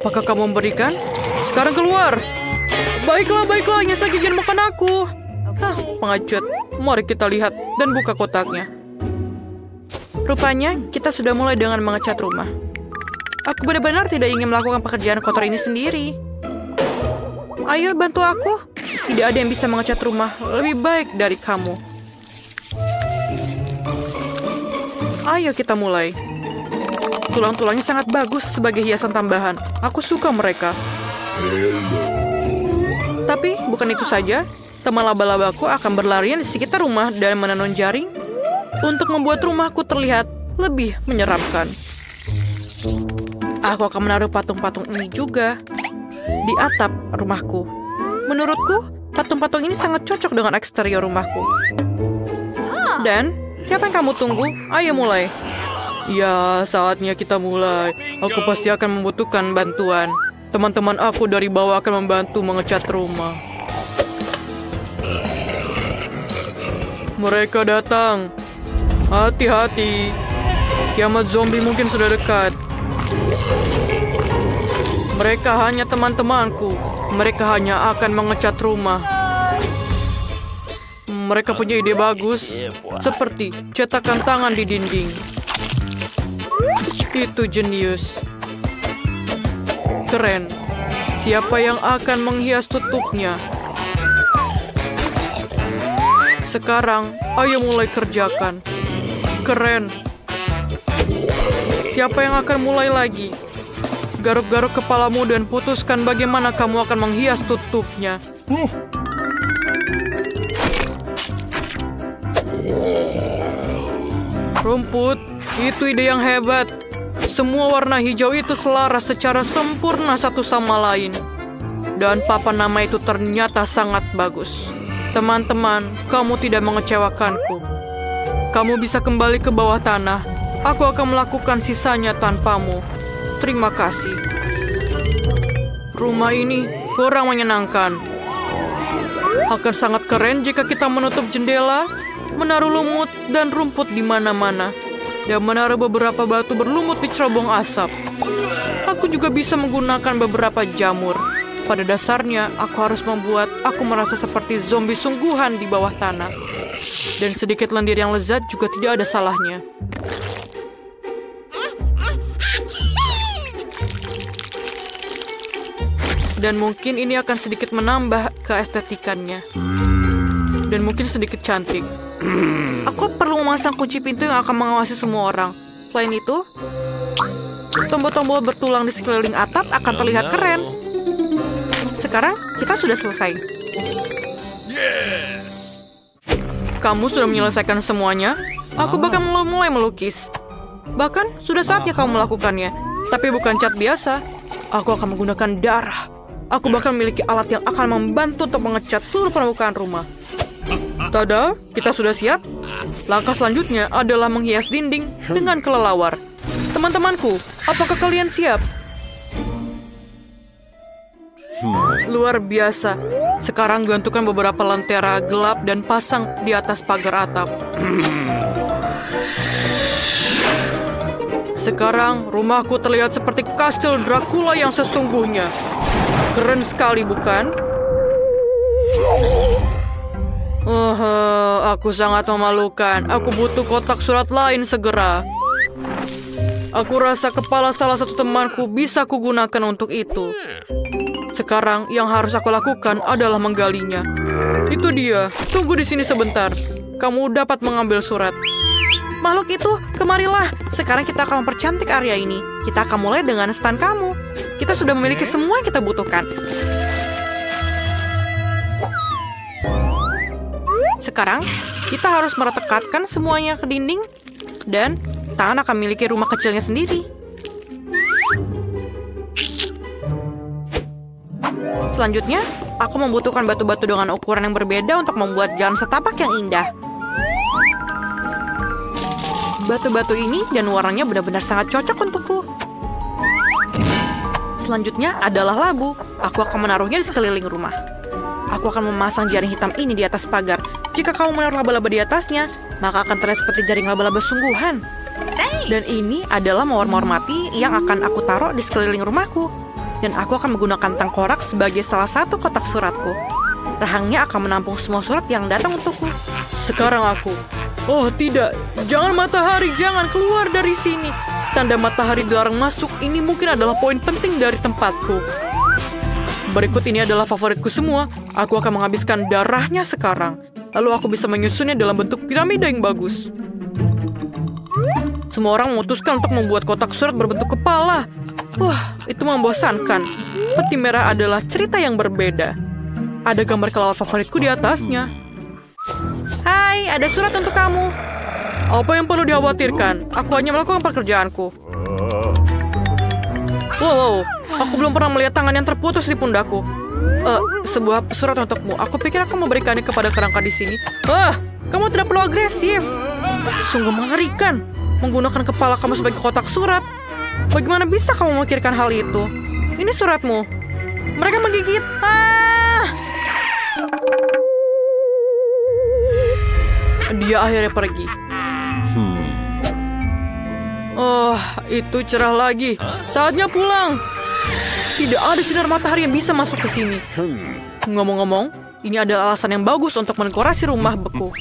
Apakah kamu memberikan? Sekarang keluar. Baiklah, hanya saja jangan makan aku. Hah, pengecut. Mari kita lihat dan buka kotaknya. Rupanya, kita sudah mulai dengan mengecat rumah. Aku benar-benar tidak ingin melakukan pekerjaan kotor ini sendiri. Ayo, bantu aku. Tidak ada yang bisa mengecat rumah lebih baik dari kamu. Ayo kita mulai. Tulang-tulangnya sangat bagus sebagai hiasan tambahan. Aku suka mereka. Tapi bukan itu saja. Teman laba-labaku akan berlarian di sekitar rumah dan menenun jaring untuk membuat rumahku terlihat lebih menyeramkan. Aku akan menaruh patung-patung ini juga di atap rumahku. Menurutku, patung-patung ini sangat cocok dengan eksterior rumahku. Dan, siapa yang kamu tunggu? Ayo mulai. Ya, saatnya kita mulai. Aku pasti akan membutuhkan bantuan. Teman-teman aku dari bawah akan membantu mengecat rumah. Mereka datang. Hati-hati. Kiamat zombie mungkin sudah dekat. Mereka hanya teman-temanku. Mereka hanya akan mengecat rumah. Mereka punya ide bagus. Seperti cetakan tangan di dinding. Itu jenius. Keren. Siapa yang akan menghias tutupnya? Sekarang, ayo mulai kerjakan. Keren. Siapa yang akan mulai lagi? Garuk-garuk kepalamu dan putuskan bagaimana kamu akan menghias tutupnya. Rumput, itu ide yang hebat. Semua warna hijau itu selaras secara sempurna satu sama lain. Dan papan nama itu ternyata sangat bagus. Teman-teman, kamu tidak mengecewakanku. Kamu bisa kembali ke bawah tanah. Aku akan melakukan sisanya tanpamu. Terima kasih. Rumah ini kurang menyenangkan. Akan sangat keren jika kita menutup jendela, menaruh lumut dan rumput di mana-mana, dan menaruh beberapa batu berlumut di cerobong asap. Aku juga bisa menggunakan beberapa jamur. Pada dasarnya, aku harus membuat aku merasa seperti zombie sungguhan di bawah tanah. Dan sedikit lendir yang lezat juga tidak ada salahnya. Dan mungkin ini akan sedikit menambah keestetikannya. Dan mungkin sedikit cantik. Aku perlu memasang kunci pintu yang akan mengawasi semua orang. Selain itu, tombol-tombol bertulang di sekeliling atap akan terlihat keren. Sekarang, kita sudah selesai. Yes. Kamu sudah menyelesaikan semuanya? Aku bahkan mulai melukis. Bahkan, sudah saatnya kamu melakukannya. Tapi bukan cat biasa. Aku akan menggunakan darah. Aku bahkan memiliki alat yang akan membantu untuk mengecat seluruh permukaan rumah. Tada, kita sudah siap. Langkah selanjutnya adalah menghias dinding dengan kelelawar. Teman-temanku, apakah kalian siap? Luar biasa. Sekarang gantungkan beberapa lentera gelap dan pasang di atas pagar atap. Sekarang rumahku terlihat seperti kastil Dracula yang sesungguhnya. Keren sekali, bukan? Aku sangat memalukan. Aku butuh kotak surat lain segera. Aku rasa kepala salah satu temanku bisa kugunakan untuk itu. Sekarang yang harus aku lakukan adalah menggalinya. Itu dia. Tunggu di sini sebentar. Kamu dapat mengambil surat. Makhluk itu, kemarilah. Sekarang kita akan mempercantik area ini. Kita akan mulai dengan stand kamu. Kita sudah memiliki semua yang kita butuhkan. Sekarang, kita harus meretekatkan semuanya ke dinding. Dan tangan akan memiliki rumah kecilnya sendiri. Selanjutnya, aku membutuhkan batu-batu dengan ukuran yang berbeda untuk membuat jalan setapak yang indah. Batu-batu ini dan warnanya benar-benar sangat cocok untukku. Selanjutnya adalah labu. Aku akan menaruhnya di sekeliling rumah. Aku akan memasang jaring hitam ini di atas pagar. Jika kamu menaruh laba-laba di atasnya, maka akan terlihat seperti jaring laba-laba sungguhan. Dan ini adalah mawar-mawar mati yang akan aku taruh di sekeliling rumahku. Dan aku akan menggunakan tengkorak sebagai salah satu kotak suratku. Rahangnya akan menampung semua surat yang datang untukku. Sekarang aku. Oh tidak, jangan matahari, jangan keluar dari sini. Tanda matahari dilarang masuk ini mungkin adalah poin penting dari tempatku. Berikut ini adalah favoritku semua. Aku akan menghabiskan darahnya sekarang. Lalu aku bisa menyusunnya dalam bentuk piramida yang bagus. Semua orang memutuskan untuk membuat kotak surat berbentuk kepala. Wah, itu membosankan. Peti merah adalah cerita yang berbeda. Ada gambar kelelawar favoritku di atasnya. Hai, ada surat untuk kamu. Apa yang perlu dikhawatirkan? Aku hanya melakukan pekerjaanku. Wow, aku belum pernah melihat tangan yang terputus di pundakku. Sebuah surat untukmu. Aku pikir aku memberikannya kepada kerangka di sini. Kamu tidak perlu agresif. Sungguh mengerikan. Menggunakan kepala kamu sebagai kotak surat. Bagaimana bisa kamu memikirkan hal itu? Ini suratmu. Mereka menggigit. Dia akhirnya pergi. Oh, itu cerah lagi. Saatnya pulang. Tidak ada sinar matahari yang bisa masuk ke sini. Ngomong-ngomong, ini adalah alasan yang bagus untuk mendekorasi rumah beku.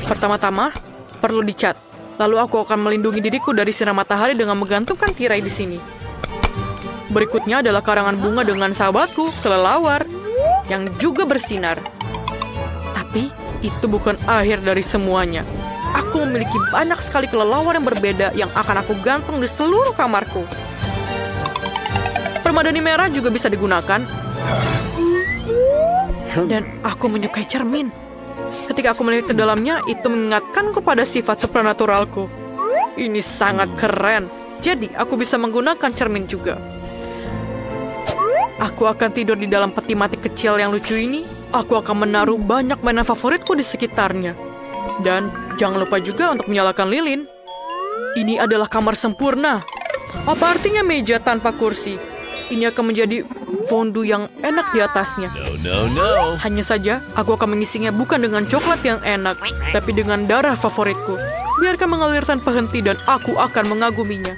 Pertama-tama, perlu dicat. Lalu aku akan melindungi diriku dari sinar matahari dengan menggantungkan tirai di sini. Berikutnya adalah karangan bunga dengan sahabatku, kelelawar, yang juga bersinar. Tapi, itu bukan akhir dari semuanya. Aku memiliki banyak sekali kelelawar yang berbeda yang akan aku gantung di seluruh kamarku. Permadani merah juga bisa digunakan. Dan aku menyukai cermin. Ketika aku melihat ke dalamnya, itu mengingatkanku pada sifat supranaturalku. Ini sangat keren. Jadi, aku bisa menggunakan cermin juga. Aku akan tidur di dalam peti mati kecil yang lucu ini. Aku akan menaruh banyak mainan favoritku di sekitarnya. Dan jangan lupa juga untuk menyalakan lilin. Ini adalah kamar sempurna. Apa artinya meja tanpa kursi? Ini akan menjadi fondue yang enak di atasnya. No. Hanya saja, aku akan mengisinya bukan dengan coklat yang enak, tapi dengan darah favoritku. Biarkan mengalir tanpa henti dan aku akan mengaguminya.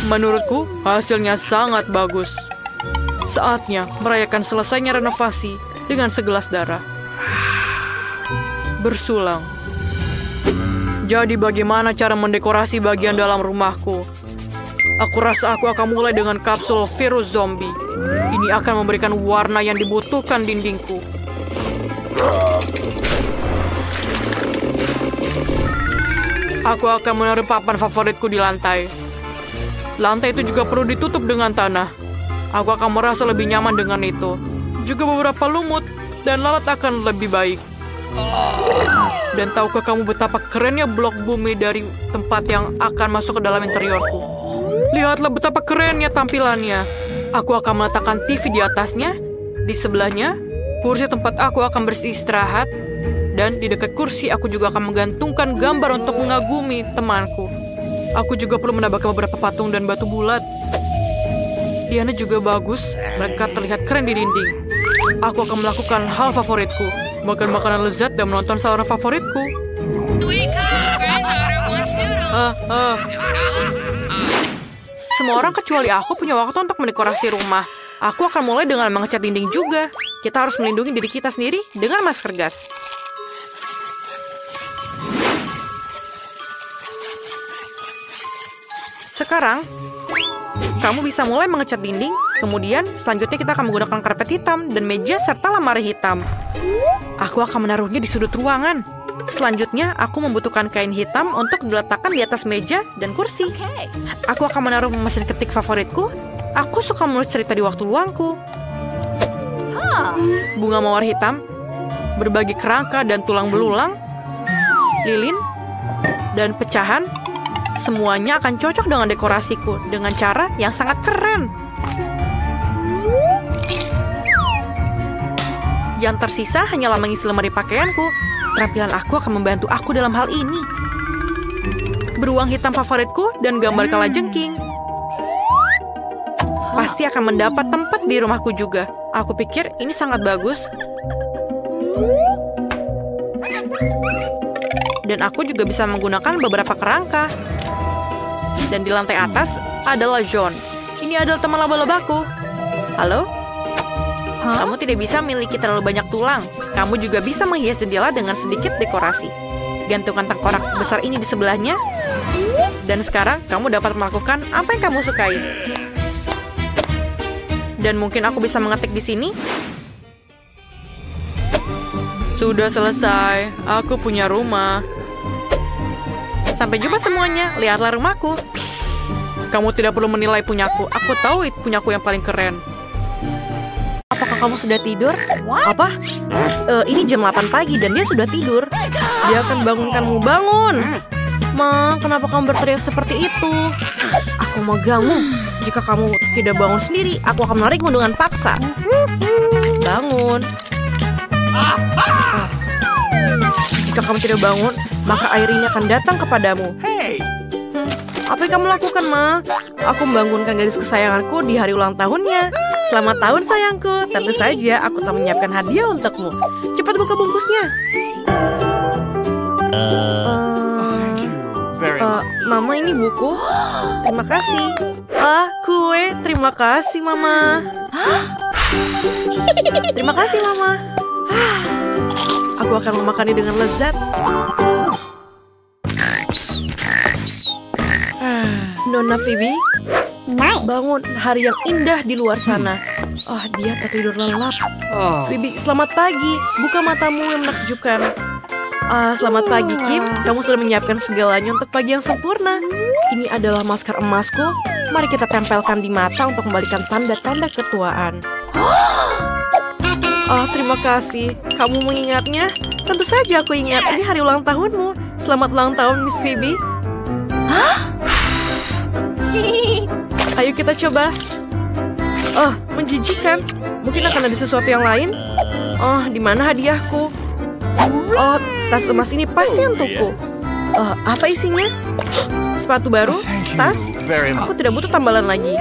Menurutku, hasilnya sangat bagus. Saatnya merayakan selesainya renovasi dengan segelas darah. Bersulang. Jadi bagaimana cara mendekorasi bagian dalam rumahku? Aku rasa aku akan mulai dengan kapsul virus zombie. Ini akan memberikan warna yang dibutuhkan dindingku. Aku akan menaruh papan favoritku di lantai. Lantai itu juga perlu ditutup dengan tanah. Aku akan merasa lebih nyaman dengan itu. Juga beberapa lumut dan lalat akan lebih baik. Dan tahukah kamu betapa kerennya blok bumi dari tempat yang akan masuk ke dalam interiorku? Lihatlah betapa kerennya tampilannya. Aku akan meletakkan TV di atasnya. Di sebelahnya, kursi tempat aku akan beristirahat. Dan di dekat kursi aku juga akan menggantungkan gambar untuk mengagumi temanku. Aku juga perlu menambahkan beberapa patung dan batu bulat. Diana juga bagus. Mereka terlihat keren di dinding. Aku akan melakukan hal favoritku. Makan makanan lezat dan menonton saluran favoritku. Semua orang kecuali aku punya waktu untuk mendekorasi rumah. Aku akan mulai dengan mengecat dinding juga. Kita harus melindungi diri kita sendiri dengan masker gas. Sekarang, kamu bisa mulai mengecat dinding. Kemudian, selanjutnya kita akan menggunakan karpet hitam dan meja serta lemari hitam. Aku akan menaruhnya di sudut ruangan. Selanjutnya, aku membutuhkan kain hitam untuk diletakkan di atas meja dan kursi. Aku akan menaruh mesin ketik favoritku. Aku suka menulis cerita di waktu luangku. Bunga mawar hitam, berbagi kerangka dan tulang belulang, lilin, dan pecahan. Semuanya akan cocok dengan dekorasiku dengan cara yang sangat keren. Yang tersisa hanyalah mengisi lemari pakaianku. Keterampilan aku akan membantu aku dalam hal ini. Beruang hitam favoritku dan gambar kalajengking. Pasti akan mendapat tempat di rumahku juga. Aku pikir ini sangat bagus. Dan aku juga bisa menggunakan beberapa kerangka. Dan di lantai atas, adalah John. Ini adalah teman laba-labaku. Halo? Kamu tidak bisa memiliki terlalu banyak tulang. Kamu juga bisa menghias jendela dengan sedikit dekorasi. Gantungkan tengkorak besar ini di sebelahnya. Dan sekarang kamu dapat melakukan apa yang kamu sukai. Dan mungkin aku bisa mengetik di sini. Sudah selesai. Aku punya rumah. Sampai jumpa semuanya. Lihatlah rumahku. Kamu tidak perlu menilai punyaku. Aku tahu punyaku yang paling keren. Apakah kamu sudah tidur? Apa? Ini jam 8 pagi dan dia sudah tidur. Dia akan bangunkanmu. Bangun! Ma, kenapa kamu berteriak seperti itu? Aku mau kamu. Jika kamu tidak bangun sendiri, aku akan menarikmu dengan paksa. Bangun. Jika kamu tidak bangun, maka air ini akan datang kepadamu. Apa yang kamu lakukan, Ma? Aku membangunkan gadis kesayanganku di hari ulang tahunnya. Selamat tahun, sayangku. Tentu saja, aku telah menyiapkan hadiah untukmu. Cepat buka bungkusnya. Mama, ini buku. Terima kasih. Kue. Terima kasih, Mama. Terima kasih, Mama. Aku akan memakannya dengan lezat. Nona Phoebe, bangun, hari yang indah di luar sana. Dia tertidur lelap. Phoebe, selamat pagi. Buka matamu yang menakjubkan. Selamat pagi, Kim. Kamu sudah menyiapkan segalanya untuk pagi yang sempurna. Ini adalah masker emasku. Mari kita tempelkan di mata untuk membalikan tanda-tanda ketuaan. Terima kasih. Kamu mengingatnya? Tentu saja aku ingat. Ini hari ulang tahunmu. Selamat ulang tahun, Miss Phoebe. Ayo kita coba. Menjijikan. Mungkin akan ada sesuatu yang lain. Di mana hadiahku? Tas emas ini pasti untukku. Apa isinya? Sepatu baru? Tas? Aku tidak butuh tambalan lagi.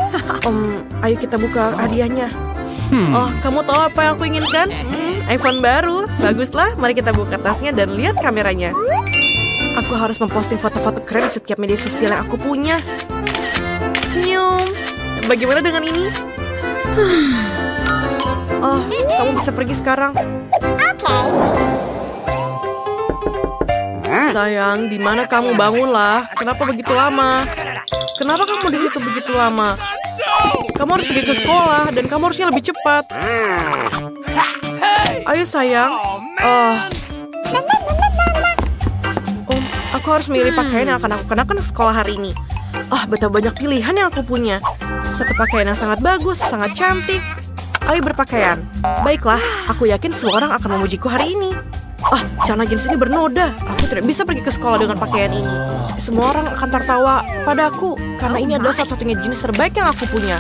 Ayo kita buka hadiahnya. Kamu tahu apa yang aku inginkan? iPhone baru. Baguslah, mari kita buka tasnya dan lihat kameranya. Aku harus memposting foto-foto keren di setiap media sosial yang aku punya. Senyum. Bagaimana dengan ini? Kamu bisa pergi sekarang. Sayang, di mana kamu? Bangunlah. Kenapa begitu lama? Kenapa kamu di situ begitu lama? Kamu harus pergi ke sekolah dan kamu harusnya lebih cepat. Ayo sayang. Aku harus memilih pakaian yang akan aku kenakan ke sekolah hari ini. Betapa banyak pilihan yang aku punya. Satu pakaian yang sangat bagus, sangat cantik. Ayo berpakaian. Baiklah, aku yakin semua orang akan memujiku hari ini. Celana jeans ini bernoda. Aku tidak bisa pergi ke sekolah dengan pakaian ini. Semua orang akan tertawa padaku karena ini adalah satu-satunya jenis terbaik yang aku punya.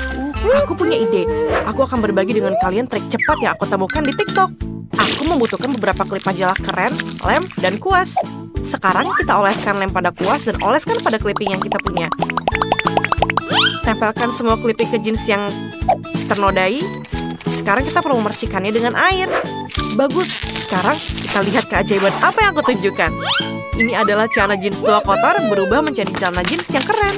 Aku punya ide. Aku akan berbagi dengan kalian trik cepat yang aku temukan di TikTok. Aku membutuhkan beberapa klip majalah keren, lem, dan kuas. Sekarang kita oleskan lem pada kuas dan oleskan pada clipping yang kita punya. Tempelkan semua clipping ke jeans yang ternodai. Sekarang kita perlu memercikannya dengan air. Bagus. Sekarang kita lihat keajaiban apa yang aku tunjukkan. Ini adalah celana jeans tua kotor berubah menjadi celana jeans yang keren.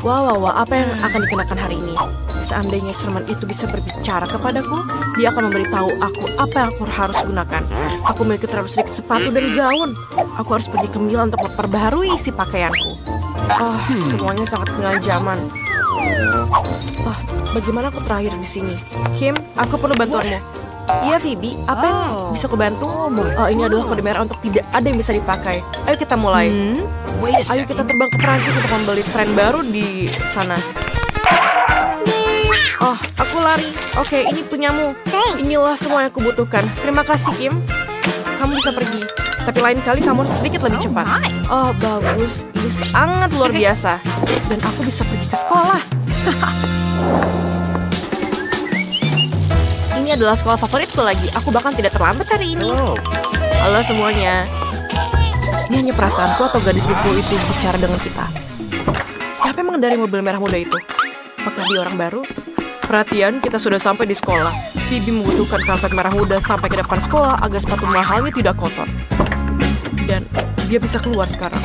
Wow, apa yang akan dikenakan hari ini? Seandainya Sherman itu bisa berbicara kepadaku, dia akan memberitahu aku apa yang aku harus gunakan. Aku memiliki terlalu sedikit sepatu dan gaun. Aku harus pergi ke Milan untuk memperbaharui isi pakaianku. Semuanya sangat ketinggalan zaman. Bagaimana aku terakhir di sini? Kim, aku perlu bantuanmu. Iya, Phoebe. Apa yang bisa aku bantu? Ini adalah kode merah untuk tidak ada yang bisa dipakai. Ayo kita mulai. Ayo kita terbang ke Perancis untuk membeli tren baru di sana. Aku lari. Oke, ini punyamu. Inilah semua yang aku butuhkan. Terima kasih, Kim. Kamu bisa pergi. Tapi lain kali kamu harus sedikit lebih cepat. Bagus. Ini sangat luar biasa. Dan aku bisa pergi ke sekolah. Ini adalah sekolah favoritku lagi. Aku bahkan tidak terlambat hari ini. Halo semuanya. Ini hanya perasaanku atau gadis buku itu bicara dengan kita? Siapa yang mengendarai mobil merah muda itu? Apakah dia orang baru? Perhatian, kita sudah sampai di sekolah. Phoebe membutuhkan karpet merah muda sampai ke depan sekolah agar sepatu mahalnya tidak kotor. Dan dia bisa keluar sekarang.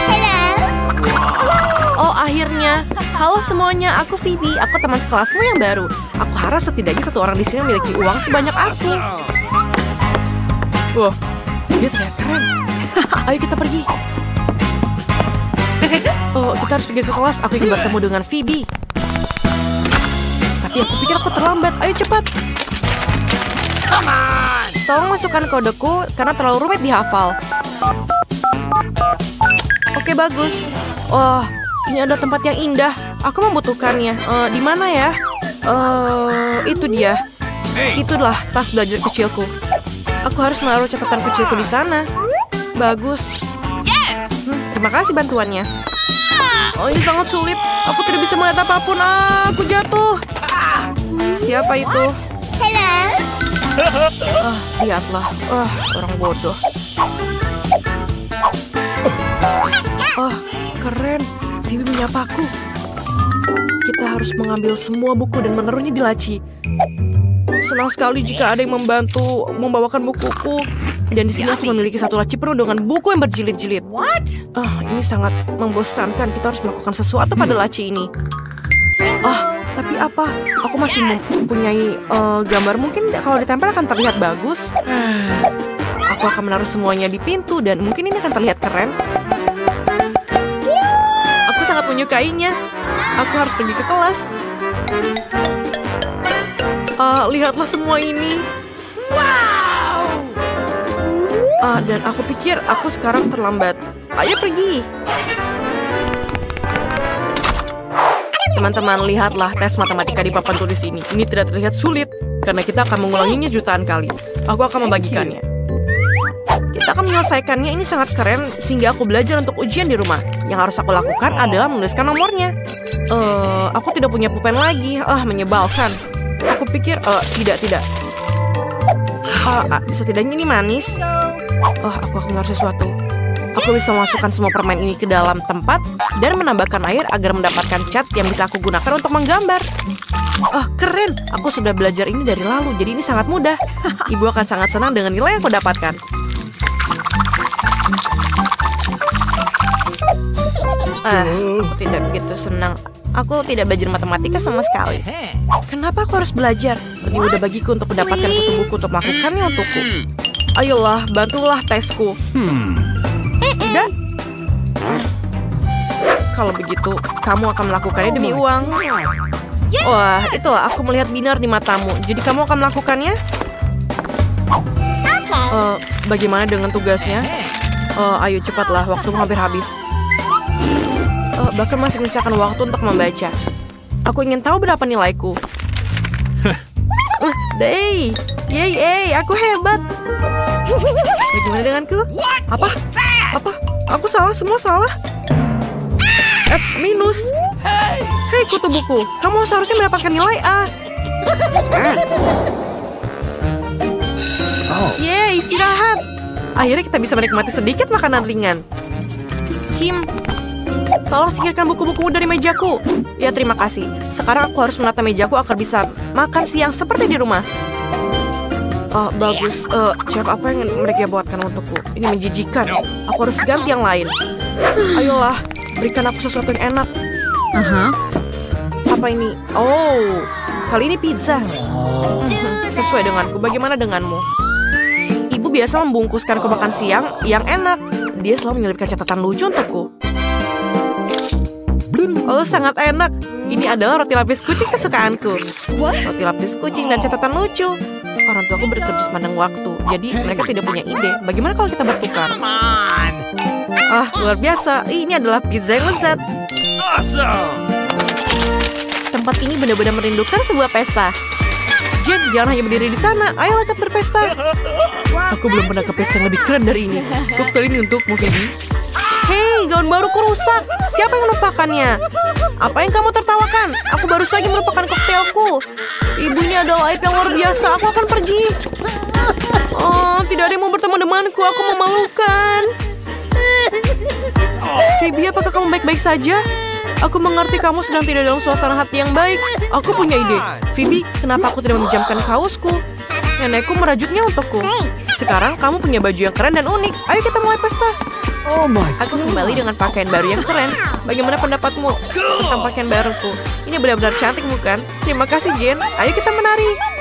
Hello. Oh, akhirnya. Halo semuanya, aku Phoebe. Aku teman sekelasmu yang baru. Aku harap setidaknya satu orang di sini memiliki uang sebanyak aku. Wah, dia terlihat keren. Ayo kita pergi. Oh, kita harus pergi ke kelas. Aku ingin bertemu dengan Phoebe. Tapi aku pikir aku terlambat. Ayo cepat. Tolong masukkan kodeku karena terlalu rumit dihafal. Oke, bagus. Wah, ini ada tempat yang indah. Aku membutuhkannya. Di mana ya? Itu dia. Itulah tas belajar kecilku. Aku harus menaruh catatan kecilku di sana. Bagus. Terima kasih bantuannya. Oh, ini sangat sulit. Aku tidak bisa melihat apapun. Aku jatuh. Siapa itu? Lihatlah. Orang bodoh. Keren. Phoebe menyapaku. Kita harus mengambil semua buku dan menaruhnya di laci. Senang sekali jika ada yang membantu membawakan bukuku. Dan di sini aku memiliki satu laci penuh dengan buku yang berjilid-jilid. Ini sangat membosankan. Kita harus melakukan sesuatu pada laci ini. Tapi apa? Aku masih mempunyai gambar. Mungkin kalau ditempel akan terlihat bagus. Aku akan menaruh semuanya di pintu dan mungkin ini akan terlihat keren. Aku sangat menyukainya. Aku harus pergi ke kelas. Lihatlah semua ini. Dan aku pikir aku sekarang terlambat. Ayo pergi. Teman-teman, lihatlah tes matematika di papan tulis ini. Ini tidak terlihat sulit, karena kita akan mengulanginya jutaan kali. Aku akan membagikannya. Kita akan menyelesaikannya, ini sangat keren, sehingga aku belajar untuk ujian di rumah. Yang harus aku lakukan adalah menuliskan nomornya. Aku tidak punya pulpen lagi. Menyebalkan. Aku pikir, tidak. Setidaknya ini manis. Aku akan menaruh sesuatu. Aku bisa memasukkan semua permen ini ke dalam tempat dan menambahkan air agar mendapatkan cat yang bisa aku gunakan untuk menggambar. Keren. Aku sudah belajar ini dari lalu, jadi ini sangat mudah. Ibu akan sangat senang dengan nilai yang aku dapatkan. Aku tidak begitu senang. Aku tidak belajar matematika sama sekali. Kenapa aku harus belajar? Lebih mudah bagiku untuk mendapatkan kutu buku untuk melakukannya untukku. Ayolah, bantulah tesku. Tidak? Kalau begitu, kamu akan melakukannya demi uang. Wah, itulah aku melihat binar di matamu. Jadi kamu akan melakukannya? Bagaimana dengan tugasnya? Ayo cepatlah, waktu hampir habis. Bahkan masih menyisakan waktu untuk membaca. Aku ingin tahu berapa nilaiku. Yeay, aku hebat. Bagaimana denganku? Apa? Aku salah, semua salah. F minus. Hei, kutu buku. Kamu seharusnya mendapatkan nilai A. Yeay, istirahat. Akhirnya kita bisa menikmati sedikit makanan ringan. Kim, tolong singkirkan buku-bukumu dari mejaku. Ya, terima kasih. Sekarang aku harus menata mejaku agar bisa makan siang seperti di rumah. Bagus. Chef, apa yang mereka buatkan untukku? Ini menjijikan. Aku harus ganti yang lain. Ayolah, berikan aku sesuatu yang enak. Apa ini? Oh, kali ini pizza. Sesuai denganku. Bagaimana denganmu? Ibu biasa membungkuskan ke makan siang yang enak. Dia selalu menyelipkan catatan lucu untukku. Oh, sangat enak. Ini adalah roti lapis kucing kesukaanku. Roti lapis kucing dan catatan lucu. Orang tuaku bekerja sepanjang waktu, jadi mereka tidak punya ide. Bagaimana kalau kita bertukar? Luar biasa. Ini adalah pizza yang lezat. Tempat ini benar-benar merindukan sebuah pesta. Jen, jangan hanya berdiri di sana. Ayolah kita berpesta. Aku belum pernah ke pesta yang lebih keren dari ini. Koktail ini untukmu, Phoebe. Hei, gaun baruku rusak. Siapa yang melupakannya? Apa yang kamu tertawakan? Aku baru saja melupakan koktailku. Ibu, ini adalah aib yang luar biasa. Aku akan pergi. Tidak ada yang mau bertemu denganku. Aku memalukan. Phoebe, apakah kamu baik-baik saja? Aku mengerti kamu sedang tidak dalam suasana hati yang baik. Aku punya ide. Phoebe, kenapa aku tidak meminjamkan kaosku? Nenekku merajutnya untukku. Sekarang kamu punya baju yang keren dan unik. Ayo kita mulai pesta. Aku kembali dengan pakaian baru yang keren. Bagaimana pendapatmu tentang pakaian baruku? Ini benar-benar cantik, bukan? Terima kasih, Jen. Ayo kita menari.